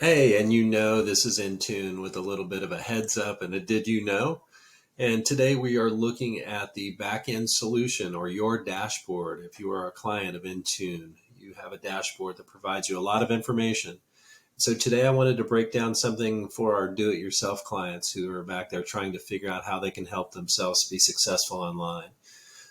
Hey, and this is InTune with a little bit of a heads up and a did you know? And today we are looking at the back-end solution or your dashboard. If you are a client of InTune, you have a dashboard that provides you a lot of information. So today I wanted to break down something for our do-it-yourself clients who are back there trying to figure out how they can help themselves be successful online.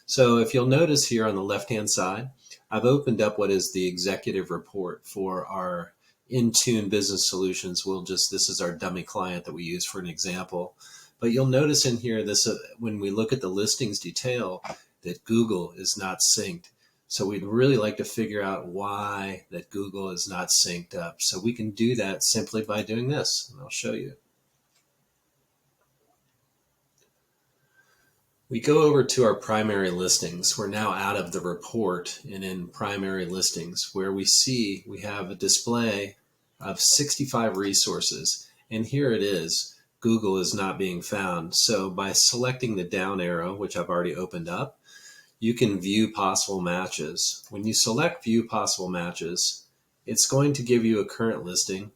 So if you'll notice here on the left-hand side, I've opened up what is the executive report for our Intune Business Solutions. This is our dummy client that we use for an example. But you'll notice in here when we look at the listings detail that Google is not synced. So we'd really like to figure out why that Google is not synced up. So we can do that simply by doing this, and I'll show you. We go over to our primary listings. We're now out of the report and in primary listings where we have a display of 65 resources. And here it is. Google is not being found. So by selecting the down arrow, which I've already opened up, you can view possible matches. When you select view possible matches, it's going to give you a current listing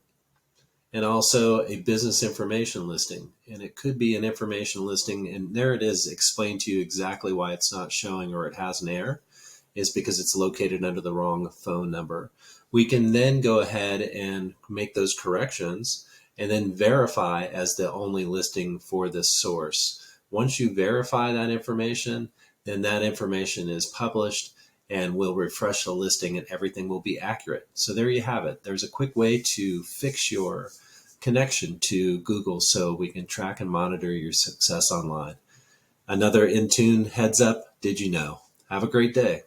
and also a business information listing. And it could be an information listing, and there it is explained to you exactly why it's not showing or it has an error, is because it's located under the wrong phone number. We can then go ahead and make those corrections and then verify as the only listing for this source. Once you verify that information, then that information is published and we'll refresh the listing and everything will be accurate. So there you have it. There's a quick way to fix your connection to Google so we can track and monitor your success online. Another InTune heads up, did you know? Have a great day.